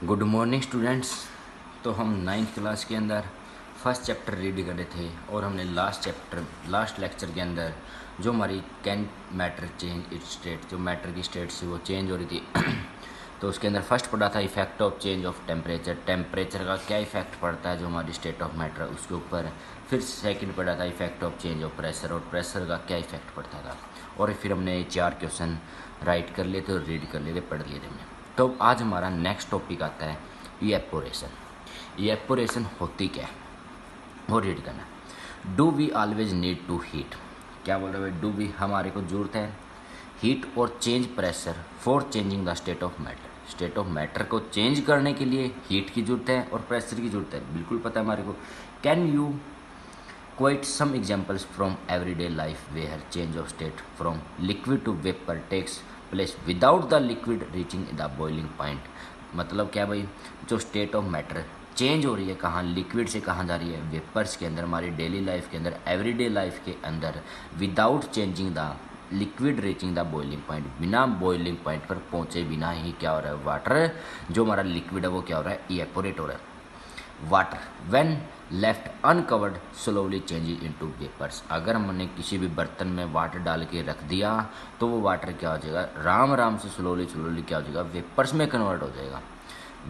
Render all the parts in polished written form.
Good morning students. तो हम ninth class के अंदर फर्स्ट चैप्टर रीड कर रहे थे और हमने लास्ट लेक्चर के अंदर जो हमारी can matter change it's state, जो मैटर की स्टेट से वो चेंज हो रही थी तो उसके अंदर फर्स्ट पढ़ा था effect of change of temperature, temperature का क्या इफेक्ट पड़ता है जो हमारी स्टेट ऑफ मैटर उसके ऊपर। फिर सेकंड पढ़ा था effect of change of pressure, और प्रेशर का क्या इफेक्ट पड़ता था। और फिर हमने 4 क्वेश्चन राइट कर लिए थे और रीड कर लिए थे, पढ़ लिए थे हमने। तो आज हमारा नेक्स्ट टॉपिक आता है इवेपोरेशन। इवेपोरेशन होती क्या है वो रीड करना। Do we always need to heat, क्या बोल रहे हैं, डू वी हमारे को जरूरत है हीट और change pressure for changing the state of matter. State of matter को चेंज करने के लिए हीट की जरूरत है और प्रेशर की जरूरत है, बिल्कुल पता है हमारे को। Can you quote some examples from everyday life where change of state from liquid to vapor takes place without the liquid reaching the boiling point। मतलब क्या भाई, जो स्टेट ऑफ मैटर चेंज हो रही है कहाँ, लिक्विड से कहाँ जा रही है, वेपर्स के अंदर, हमारी डेली लाइफ के अंदर, एवरीडे लाइफ के अंदर, without changing the liquid reaching the boiling point, बिना बॉइलिंग पॉइंट पर पहुँचे बिना ही क्या हो रहा है, वाटर जो हमारा लिक्विड है वो क्या हो रहा है, इवेपोरेट हो रहा है। Water when left uncovered slowly changes into vapours, अगर हमने किसी भी बर्तन में वाटर डाल के रख दिया तो वो वाटर क्या हो जाएगा, राम राम से स्लोली क्या हो जाएगा, वेपर्स में कन्वर्ट हो जाएगा।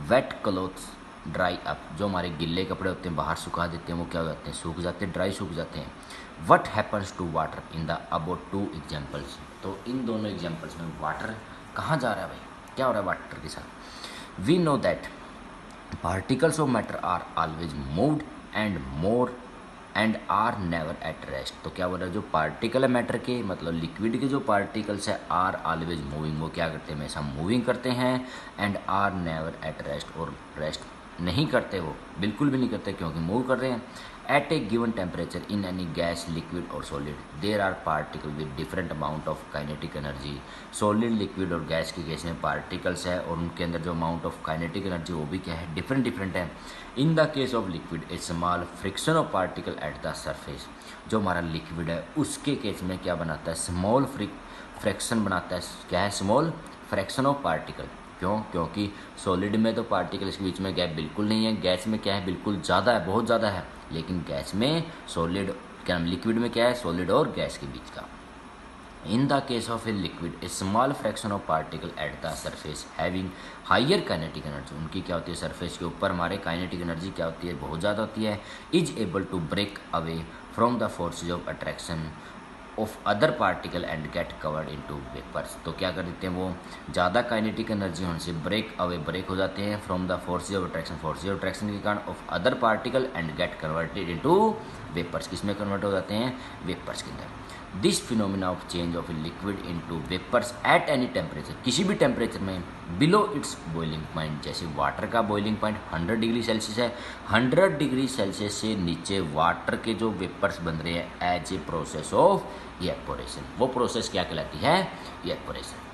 वेट क्लोथ्स ड्राई अप, जो हमारे गिल्ले कपड़े होते हैं बाहर सुखा देते हैं वो क्या हो जाते हैं, सूख जाते हैं, ड्राई सूख जाते हैं। What happens to water in the about 2 examples, तो इन दोनों एग्जाम्पल्स में वाटर कहाँ जा रहा है भाई, क्या हो रहा है वाटर के साथ। We know that particles of matter are always moved and more and are never at rest। तो क्या बोल रहा है, जो पार्टिकल है मैटर के, मतलब लिक्विड के जो पार्टिकल्स है, आर ऑलवेज मूविंग, वो क्या करते हैं, हमेशा मूविंग करते हैं। And are never at rest, और रेस्ट नहीं करते, वो बिल्कुल भी नहीं करते क्योंकि मूव कर रहे हैं। At a given temperature in any gas liquid और solid there are particle with different amount of kinetic energy. Solid, liquid और गैस की केस में पार्टिकल्स है और उनके अंदर जो अमाउंट ऑफ काइनेटिक एनर्जी वो भी क्या है, डिफरेंट है। इन the case of liquid a small friction of particle at the surface, जो हमारा लिक्विड है उसके केस में क्या बनाता है, स्मॉल फ्रैक्शन बनाता है, क्या है, स्मॉल फ्रैक्शन ऑफ पार्टिकल। क्यों, क्योंकि सॉलिड में तो पार्टिकल्स के बीच में गैप बिल्कुल नहीं है, गैस में क्या है, बिल्कुल ज़्यादा है, बहुत ज़्यादा है। लेकिन गैस में सॉलिड, क्या लिक्विड में क्या है, सॉलिड और गैस के बीच का। In the case of a liquid a small fraction of particle at the surface having higher kinetic energy, उनकी क्या होती है, सरफेस के ऊपर हमारे काइनेटिक एनर्जी क्या होती है, बहुत ज़्यादा होती है। Is able to break away from the forces of attraction of other particle and get covered into vapours, तो क्या कर देते हैं, वो ज़्यादा काइनेटिक एनर्जी होने से ब्रेक हो जाते हैं from the forces of attraction के कारण of other particle and get converted into vapours, किसमें कन्वर्ट हो जाते हैं, वेपर्स के अंदर। This phenomena of change of liquid into vapours at any temperature, किसी भी टेम्परेचर में बिलो इट्स बॉइलिंग पॉइंट, जैसे वाटर का बॉइलिंग पॉइंट 100 डिग्री सेल्सियस है, 100 डिग्री सेल्सियस से नीचे वाटर के जो वेपर्स बन रहे हैं as a process of evaporation, वो प्रोसेस क्या कहलाती है, इवेपोरेशन।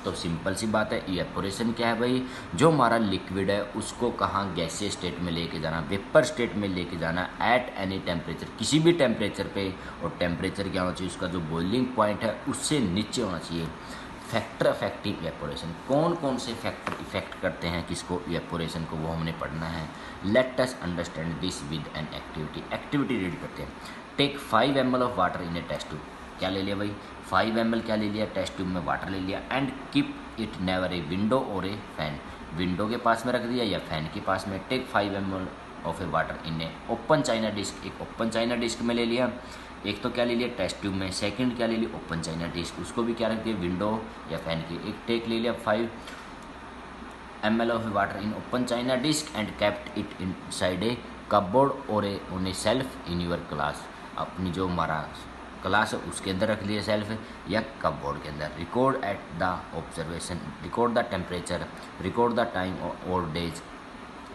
तो सिंपल सी बात है, इवेपोरेशन क्या है भाई, जो हमारा लिक्विड है उसको कहाँ, गैसीय स्टेट में लेके जाना, वेपर स्टेट में लेके जाना एट एनी टेम्परेचर, किसी भी टेम्परेचर पे, और टेम्परेचर क्या होना चाहिए, उसका जो बॉइलिंग पॉइंट है उससे नीचे होना चाहिए। फैक्टर इफेक्टिव इवेपोरेशन, कौन कौन से फैक्टर इफेक्ट करते हैं किसको, इवेपोरेशन को, वो हमने पढ़ना है। Let us understand this with an activity read करते हैं। Take 5 ml of water in a test tube, क्या ले लिया भाई, 5 ml क्या ले लिया, टेस्ट ट्यूब में वाटर ले लिया। And keep it never a window और ए फैन, विंडो के पास में रख दिया या फैन के पास में। Take 5 ml of a water in a open china disc, एक ओपन चाइना डिस्क में ले लिया, एक तो क्या ले लिया टेस्ट ट्यूब में, सेकंड क्या ले लिया ओपन चाइना डिस्क, उसको भी क्या रख दिया, विंडो या फैन की। एक टेक ले लिया 5 ml of water in open china disk and kept it inside a cupboard और a on a shelf in your class, अपनी जो हमारा क्लास है उसके अंदर रख लिया सेल्फ या कपबोर्ड के अंदर। Record at the observation, record the temperature, record the time और days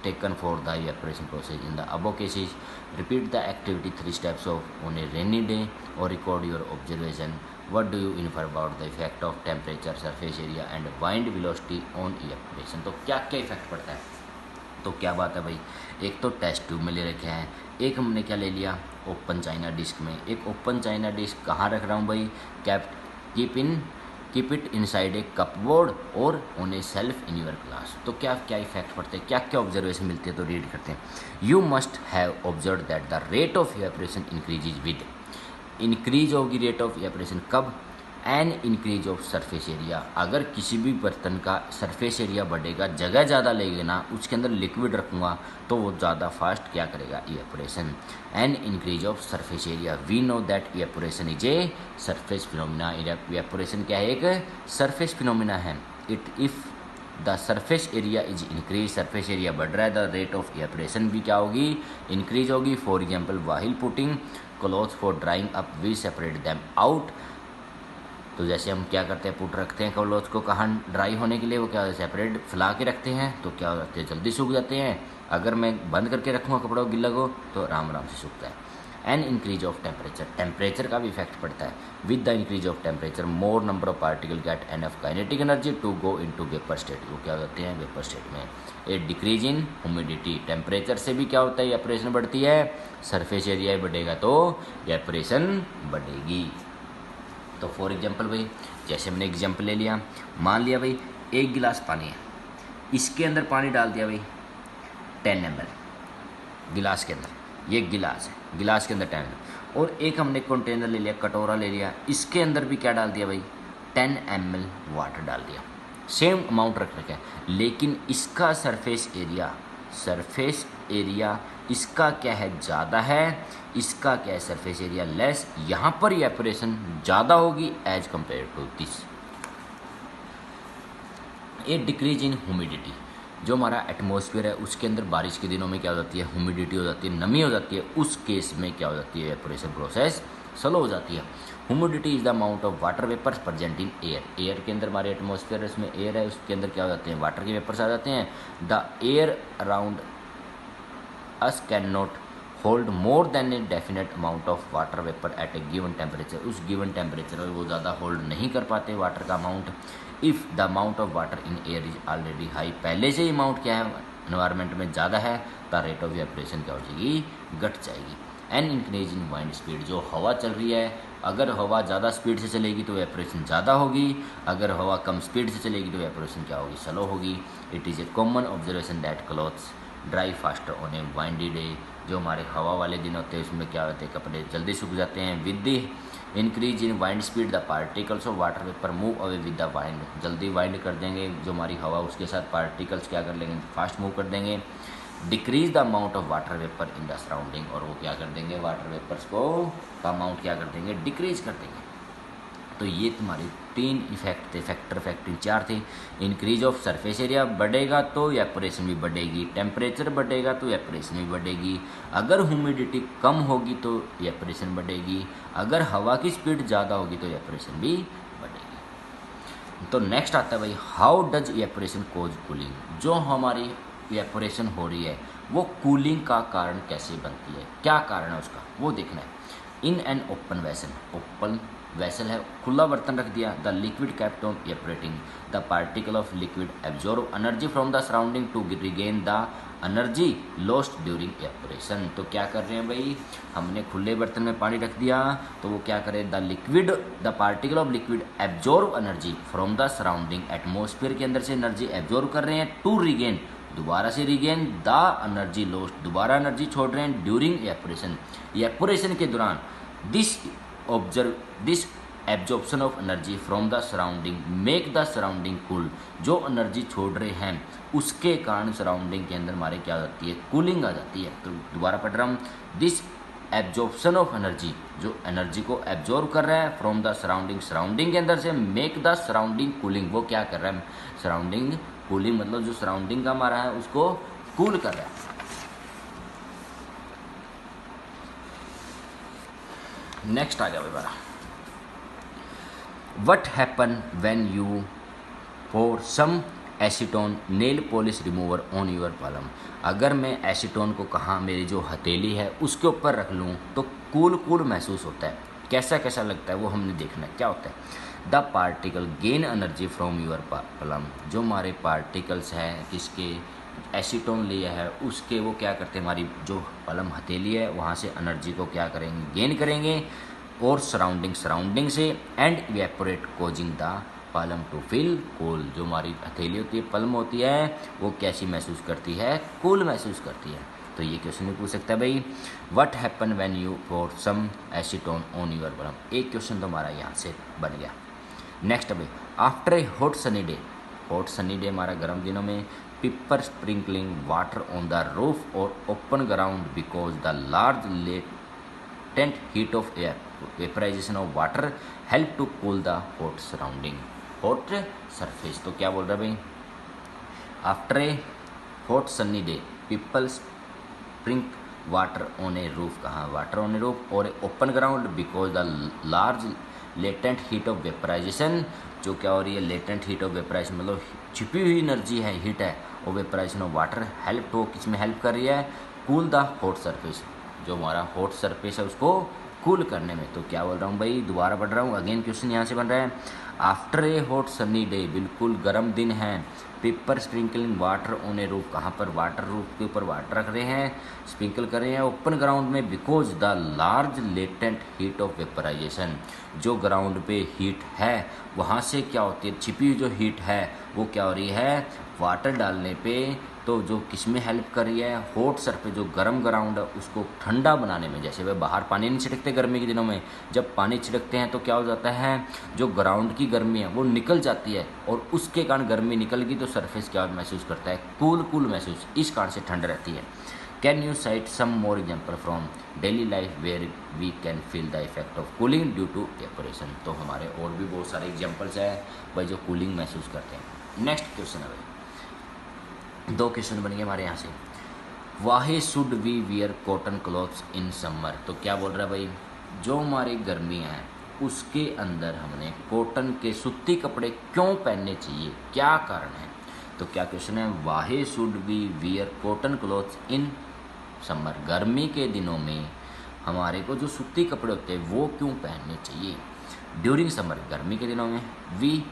taken for the evaporation process in the above cases। repeat the activity 3 steps of on a rainy day or record your observation। what do you infer about the effect of temperature, surface area and wind velocity on evaporation। तो क्या क्या effect पड़ता है, तो क्या बात है भाई, एक तो टेस्ट ट्यूब में ले रखे हैं, एक हमने क्या ले लिया ओपन चाइना डिस्क में। एक ओपन चाइना डिस्क कहाँ रख रहा हूँ भाई, keep in keep it inside a cupboard और on a shelf in your class. तो क्या क्या इफेक्ट पड़ते हैं, क्या क्या ऑब्जर्वेशन मिलती है, तो रीड करते हैं। You must have observe that the rate of evaporation increases with, increase होगी रेट ऑफ इवेपोरेशन कब, N increase of surface area. अगर किसी भी बर्तन का सरफेस एरिया बढ़ेगा, जगह ज़्यादा लेगा ना, उसके अंदर लिक्विड रखूँगा तो वो ज़्यादा फास्ट क्या करेगा, evaporation. An increase of surface area, we know that evaporation is a surface phenomena. Evaporation क्या है, एक सरफेस फिनोमिना है। It if the surface area is increase, surface area बढ़ रहा है, द रेट ऑफ इवेपोरेशन भी क्या होगी, इंक्रीज होगी। For example while putting cloth for drying up we separate them out. तो जैसे हम क्या करते हैं, पुट रखते हैं क्लॉथ को कहाँ ड्राई होने के लिए, वो क्या सेपरेट फैला के रखते हैं, तो क्या हो जाते हैं, जल्दी सूख जाते हैं। अगर मैं बंद करके रखूँगा कपड़ों को गिल्ला को तो आराम आराम से सूखता है। An increase of temperature, temperature का भी इफेक्ट पड़ता है। With the increase of temperature more number of particle get enough kinetic energy to go into vapour state, वो क्या होते हैं, वेपर स्टेट में। A decrease in humidity, temperature से भी क्या होता है, इवेपोरेशन बढ़ती है। सरफेस एरिया बढ़ेगा तो इवेपोरेशन बढ़ेगी। तो फॉर एग्जांपल भाई, जैसे हमने एग्जांपल ले लिया, मान लिया भाई एक गिलास पानी है, इसके अंदर पानी डाल दिया भाई 10 ml गिलास के अंदर, ये गिलास है, गिलास के अंदर 10 ml। और एक हमने कंटेनर ले लिया, कटोरा ले लिया, इसके अंदर भी क्या डाल दिया भाई, 10 ml वाटर डाल दिया, सेम अमाउंट रख रखा है, लेकिन इसका सरफेस एरिया इसका क्या है, ज़्यादा है, इसका क्या है, सरफेस एरिया लेस। यहाँ पर इवेपोरेशन ज़्यादा होगी as compare to this. A decrease in humidity, जो हमारा एटमॉस्फेयर है उसके अंदर बारिश के दिनों में क्या हो जाती है, ह्यूमिडिटी हो जाती है, नमी हो जाती है, उस केस में क्या हो जाती है, इवेपोरेशन प्रोसेस स्लो हो जाती है। Humidity is the amount of water vapours present in air, air के अंदर हमारे एटमॉस्फेयर है, उसमें एयर है, उसके अंदर क्या हो जाते हैं, वाटर के वेपर्स आ जाते हैं। The air around us can not hold more than a definite amount of water vapour eight a given temperature, उस गिवन टेम्परेचर में वो ज़्यादा होल्ड नहीं कर पाते वाटर का amount. If the amount of water in air is already high, पहले से ही अमाउंट क्या है एनवायरनमेंट में ज़्यादा है, द रेट ऑफ इवेपोरेशन क्या हो जाएगी, घट जाएगी। An increase in wind speed, जो हवा चल रही है, अगर हवा ज़्यादा स्पीड से चलेगी तो इवेपोरेशन ज़्यादा होगी, अगर हवा कम स्पीड से चलेगी तो इवेपोरेशन क्या होगी, स्लो होगी। It is a common observation that clothes dry faster on A windy day, जो हमारे हवा वाले दिन होते हैं उसमें क्या होते हैं, कपड़े जल्दी सूख जाते हैं। With the increase in wind speed the particles of water vapour move away with the wind, जल्दी वाइंड कर देंगे जो हमारी हवा, उसके साथ पार्टिकल्स क्या कर लेंगे, फास्ट मूव कर देंगे। Decrease the amount of water vapour in the surrounding, और वो क्या कर देंगे, वाटर वेपर्स को का अमाउंट क्या कर देंगे, डिक्रीज कर देंगे। तो ये तुम्हारे 3 इफेक्ट थे, फैक्टर 4 थे। इंक्रीज ऑफ सरफेस एरिया बढ़ेगा तो इवेपोरेशन भी बढ़ेगी, टेम्परेचर बढ़ेगा तो इवेपोरेशन भी बढ़ेगी, अगर ह्यूमिडिटी कम होगी तो इवेपोरेशन बढ़ेगी, अगर हवा की स्पीड ज़्यादा होगी तो इवेपोरेशन भी बढ़ेगी। तो नेक्स्ट आता है भाई, how does evaporation cause cooling, जो हमारी इवेपोरेशन हो रही है वो कूलिंग का कारण कैसे बनती है, क्या कारण है उसका, वो देखना है। In an open vessel, open vessel है, खुला बर्तन रख दिया, the liquid kept on evaporating, the particle of liquid absorb energy from the surrounding to regain the energy lost during evaporation. तो क्या कर रहे हैं भाई, हमने खुले बर्तन में पानी रख दिया तो वो क्या करे, the particle of liquid absorb energy from the surrounding, atmosphere के अंदर से एनर्जी एब्जॉर्ब कर रहे हैं, टू रिगेन, दोबारा से रिगेन, द एनर्जी लॉस्ट, दोबारा एनर्जी छोड़ रहे हैं, ड्यूरिंग इवेपोरेशन, इवेपोरेशन के दौरान। This absorption of energy from the surrounding make the surrounding cool, जो एनर्जी छोड़ रहे हैं उसके कारण सराउंडिंग के अंदर हमारे क्या जाती है, कूलिंग आ जाती है। तो दोबारा पढ़ रहा हूँ, दिस एब्जॉर्प्शन ऑफ एनर्जी, जो एनर्जी को एब्जॉर्ब कर रहा है फ्रॉम द सराउंडिंग, सराउंडिंग के अंदर से, मेक द सराउंडिंग कूलिंग, वो क्या कर रहा है, सराउंडिंग कूलिंग मतलब जो सराउंडिंग का हमारा है उसको कूल कर रहा है। नेक्स्ट आ गया भाई, what happen when you pour some acetone nail polish remover on your palm, अगर मैं एसीटोन को कहाँ, मेरी जो हथेली है उसके ऊपर रख लूँ तो कूल कूल महसूस होता है, कैसा कैसा लगता है वो हमने देखना है, क्या होता है। The particle gain energy from your Palam, जो हमारे पार्टिकल्स हैं किसके, एसीटोन लिया है उसके, वो क्या करते हैं, हमारी जो पलम हथेली है वहाँ से एनर्जी को क्या करेंगे, गेन करेंगे, और सराउंडिंग से, and evaporate causing the palm to feel cool। जो हमारी हथेली होती है, पल्म होती है, वो कैसी महसूस करती है? कूल महसूस करती है। तो ये क्वेश्चन भी पूछ सकता है भाई, what happen when you pour some acetone on your palm. एक क्वेश्चन तो हमारा यहाँ से बन गया। नेक्स्ट भाई, after a hot sunny day, hot sunny day हमारा गर्म दिनों में, people sprinkling water on the roof और open ground because the large latent heat of air vaporization of water help to cool the hot surrounding, hot surface. तो क्या बोल रहा है भाई, after a hot sunny day people sprink water on a roof, कहाँ? Water on a roof और open ground because the large latent heat of vaporisation. जो क्या हो रही है? लेटेंट हीट ऑफ वेपराइजेशन मतलब छिपी हुई एनर्जी है, हीट है, और vaporisation of water help to, किस में हेल्प कर रही है? कूल द हॉट सरफेस, जो हमारा हॉट सरफेस है उसको कूल करने में। तो क्या बोल रहा हूँ भाई, दोबारा पढ़ रहा हूँ, अगेन क्वेश्चन यहाँ से बन रहा है, after a hot sunny day, बिल्कुल गर्म दिन है, paper sprinkling water on a roof, कहाँ पर? वाटर, रूफ के ऊपर वाटर रख रहे हैं, स्प्रिंकल कर रहे हैं ओपन ग्राउंड में, because the large latent heat of vaporisation, जो ग्राउंड पे हीट है वहाँ से क्या होती है? छिपी हुई जो हीट है वो क्या हो रही है? वाटर डालने पे, तो जो किस में हेल्प कर रही है? हॉट सरफेस, जो गर्म ग्राउंड है उसको ठंडा बनाने में। जैसे वह बाहर पानी नहीं छिड़कते गर्मी के दिनों में, जब पानी छिड़कते हैं तो क्या हो जाता है? जो ग्राउंड की गर्मी है वो निकल जाती है, और उसके कारण गर्मी निकल गई तो सरफेस क्या महसूस करता है? कूल महसूस, इस कारण से ठंड रहती है। Can you cite some more example from daily life where we can feel the effect of cooling due to evaporation. तो हमारे और भी बहुत सारे एग्जाम्पल्स हैं भाई जो कूलिंग महसूस करते हैं। नेक्स्ट क्वेश्चन है भाई, दो क्वेश्चन बन गए हमारे यहाँ से, why should we wear cotton clothes in summer. तो क्या बोल रहा है भाई, जो हमारी गर्मी है उसके अंदर हमने कॉटन के सूती कपड़े क्यों पहनने चाहिए, क्या कारण है? तो क्या क्वेश्चन है, why should we wear cotton clothes in summer, गर्मी के दिनों में हमारे को जो सूती कपड़े होते हैं वो क्यों पहनने चाहिए? ड्यूरिंग समर, गर्मी के दिनों में, वी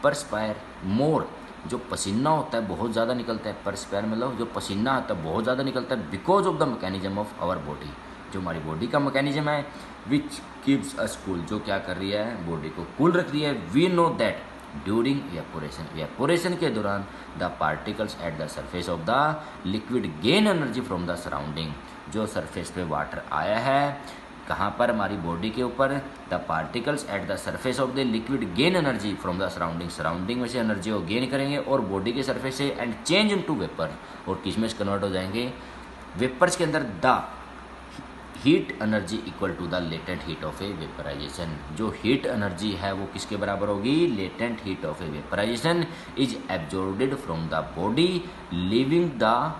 परस्पायर मोर, जो पसीना होता है बहुत ज़्यादा निकलता है, परस्पायर मतलब जो पसीना आता है बहुत ज़्यादा निकलता है, because of the mechanism of our body, जो हमारी बॉडी का मैकेनिज्म है, विच कीप्स अस कूल, जो क्या कर रही है? बॉडी को कूल रख रही है। We know that during evaporation के दौरान the particles at the surface of the liquid gain energy from the surrounding, जो सरफेस पे वाटर आया है कहाँ पर? हमारी बॉडी के ऊपर, the particles at the surface of the liquid gain energy from the surrounding, surrounding में से एनर्जी को गेन करेंगे और बॉडी के सरफेस से, एंड चेंज इनटू वेपर, और किस में कन्वर्ट हो जाएंगे? वेपर्स के अंदर। The heat energy equal to the latent heat of a vaporisation, जो हीट एनर्जी है वो किसके बराबर होगी? Latent heat of a vaporisation is absorbed from the body leaving the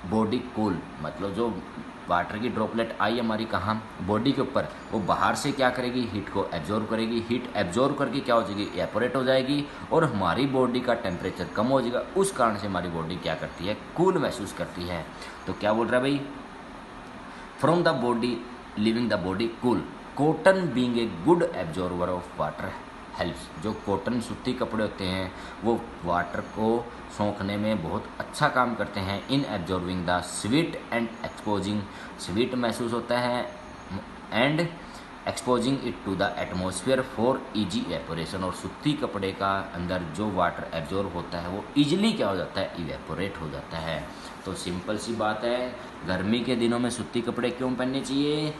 body cool, मतलब जो वाटर की ड्रॉपलेट आई हमारी कहाँ? बॉडी के ऊपर, वो बाहर से क्या करेगी? हीट को एब्जॉर्ब करेगी, हीट एब्जॉर्ब करके क्या हो जाएगी? एपोरेट हो जाएगी, और हमारी बॉडी का टेम्परेचर कम हो जाएगा, उस कारण से हमारी बॉडी क्या करती है? कूल महसूस करती है। तो क्या बोल रहा है भाई, from the body leaving the body cool, cotton being a good absorber of water helps, जो कॉटन सूती कपड़े होते हैं वो वाटर को सोखने में बहुत अच्छा काम करते हैं, in absorbing the sweat and exposing, sweat महसूस होता है, and exposing it to the atmosphere for easy evaporation, और सूती कपड़े का अंदर जो वाटर एब्जॉर्ब होता है वो इजीली क्या हो जाता है? इवेपोरेट हो जाता है। तो सिंपल सी बात है, गर्मी के दिनों में सूती कपड़े क्यों पहनने चाहिए?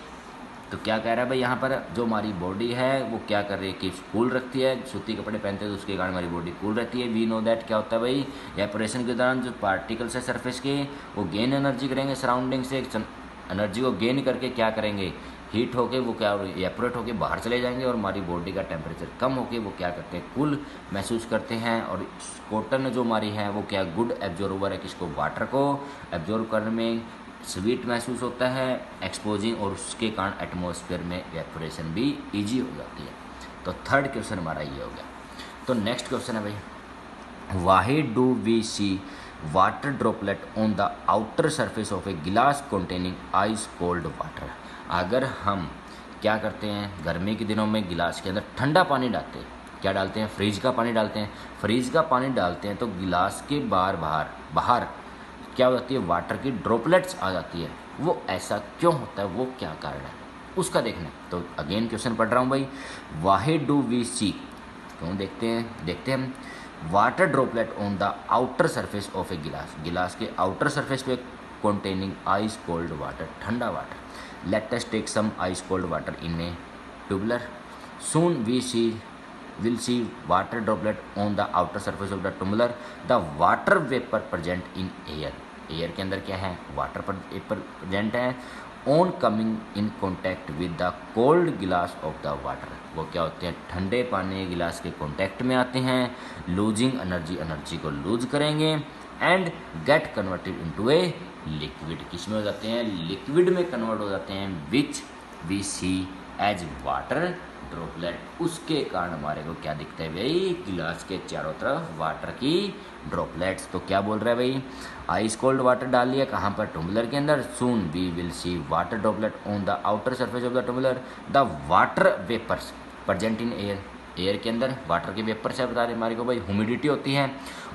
तो क्या कह रहा है भाई यहाँ पर, जो हमारी बॉडी है वो क्या कर रही है कि कूल रखती है, सूती कपड़े पहनते हैं तो उसके कारण हमारी बॉडी कूल रहती है। वी नो दैट क्या होता है भाई, एवेपोरेशन के दौरान जो पार्टिकल्स है सरफेस के वो गेन एनर्जी करेंगे सराउंडिंग से, एनर्जी को गेन करके क्या करेंगे? हीट होके वो क्या एवेपोरेट होके बाहर चले जाएंगे, और हमारी बॉडी का टेम्परेचर कम होके वो क्या करते हैं? कूल महसूस करते हैं। और कॉटन जो हमारी है वो क्या गुड एब्जॉर्बर है, किसको? वाटर को एब्जॉर्ब करने में स्वीट महसूस होता है, एक्सपोजिंग, और उसके कारण एटमॉस्फेयर में एवेपोरेशन भी इजी हो जाती है। तो थर्ड क्वेश्चन हमारा ये हो गया। तो नेक्स्ट क्वेश्चन है भाई, why do we see water droplet on the outer surface of a glass containing ice cold water. अगर हम क्या करते हैं, गर्मी के दिनों में गिलास के अंदर ठंडा पानी डालते हैं, क्या डालते हैं? फ्रिज का पानी डालते हैं। फ्रिज का पानी डालते हैं तो गिलास के बाहर क्या हो जाती है? वाटर की ड्रॉपलेट्स आ जाती है। वो ऐसा क्यों होता है, वो क्या कारण है, उसका देखना। तो अगेन क्वेश्चन पढ़ रहा हूँ भाई, वाहे डू वी सी क्यों देखते हैं हम। Water droplet on the outer surface of a glass के आउटर सरफेस पे containing ice cold water, ठंडा water. Let us take some ice cold water in a tumbler. Soon will see water droplet on the outer surface of the tumbler. The water vapor present in air. Air के अंदर क्या है, water vapour present है. On coming in contact with the cold गिलास of the water, वो क्या होते हैं, ठंडे पानी गिलास के कॉन्टैक्ट में आते हैं, लूजिंग एनर्जी को लूज करेंगे and get converted into a liquid. किस में हो जाते हैं, लिक्विड में कन्वर्ट हो जाते हैं. Which we see as water droplet. उसके कारण हमारे को क्या दिखता है भाई, गिलास के चारों तरफ वाटर की ड्रॉपलेट्स. तो क्या बोल रहा है भाई, आइस कोल्ड वाटर डाल लिया कहाँ पर, टम्बलर के अंदर. Soon we will see water droplet on the outer surface of the tumbler. The water vapours present in air. Air के अंदर वाटर के वेपर से बता रहे हमारे को भाई ह्यूमिडिटी होती है.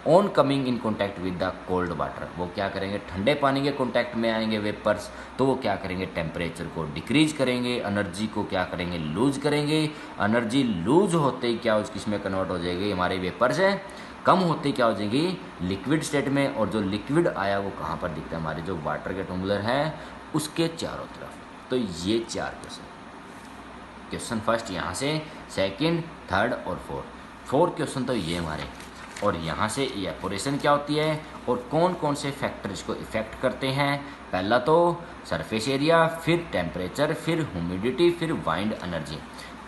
On coming in contact with the cold water, वो क्या करेंगे, ठंडे पानी के कॉन्टैक्ट में आएंगे वेपर्स, तो वो क्या करेंगे, टेम्परेचर को डिक्रीज करेंगे, एनर्जी को क्या करेंगे, लूज करेंगे. एनर्जी लूज होते ही क्या किसमें कन्वर्ट हो जाएगी, हमारे वेपर से कम होते ही क्या हो जाएगी, लिक्विड स्टेट में. और जो लिक्विड आया वो कहाँ पर दिखता है, हमारे जो वाटर के टम्बलर है उसके चारों तरफ. तो ये 4 क्वेश्चन फर्स्ट यहाँ से, सेकंड, थर्ड और फोर क्वेश्चन तो ये हमारे. और यहाँ से इवेपोरेशन क्या होती है और कौन कौन से फैक्टर इसको इफेक्ट करते हैं. पहला तो सरफेस एरिया, फिर टेम्परेचर, फिर ह्यूमिडिटी, फिर वाइंड एनर्जी.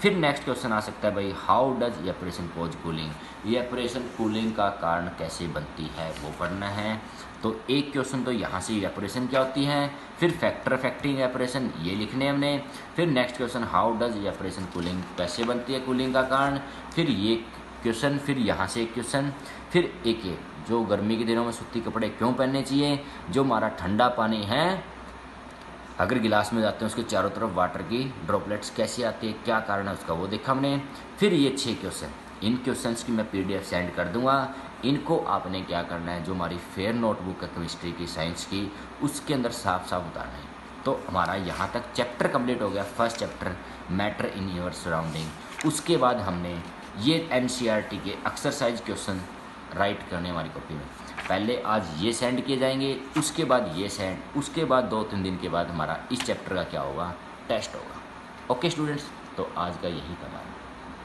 फिर नेक्स्ट क्वेश्चन आ सकता है भाई, how does evaporation cause cooling. Evaporation cooling का कारण कैसे बनती है वो पढ़ना है. तो एक क्वेश्चन तो यहाँ से इवेपोरेशन क्या होती है, फिर फैक्टर अफेक्टिंग इवेपोरेशन ये लिखने हमने. फिर next question, how does evaporation cooling, कैसे बनती है कूलिंग का कारण. फिर ये क्वेश्चन, फिर यहाँ से एक क्वेश्चन, फिर एक जो गर्मी के दिनों में सूती कपड़े क्यों पहनने चाहिए, जो हमारा ठंडा पानी है अगर गिलास में जाते हैं उसके चारों तरफ वाटर की ड्रॉपलेट्स कैसे आती है, क्या कारण है उसका वो देखा हमने. फिर ये 6 क्वेश्चन, इन क्वेश्चंस की मैं PDF सेंड कर दूंगा. इनको आपने क्या करना है, जो हमारी फेयर नोटबुक है केमिस्ट्री की, साइंस की, उसके अंदर साफ साफ उतारना है. तो हमारा यहाँ तक चैप्टर कंप्लीट हो गया, first chapter matter in your surrounding. उसके बाद हमने ये NCERT के एक्सरसाइज क्वेश्चन राइट करने हमारी कॉपी में. पहले आज ये सेंड किए जाएंगे, उसके बाद ये सेंड, उसके बाद 2-3 दिन के बाद हमारा इस चैप्टर का क्या होगा, टेस्ट होगा. ओके स्टूडेंट्स, तो आज का यही था हमारा.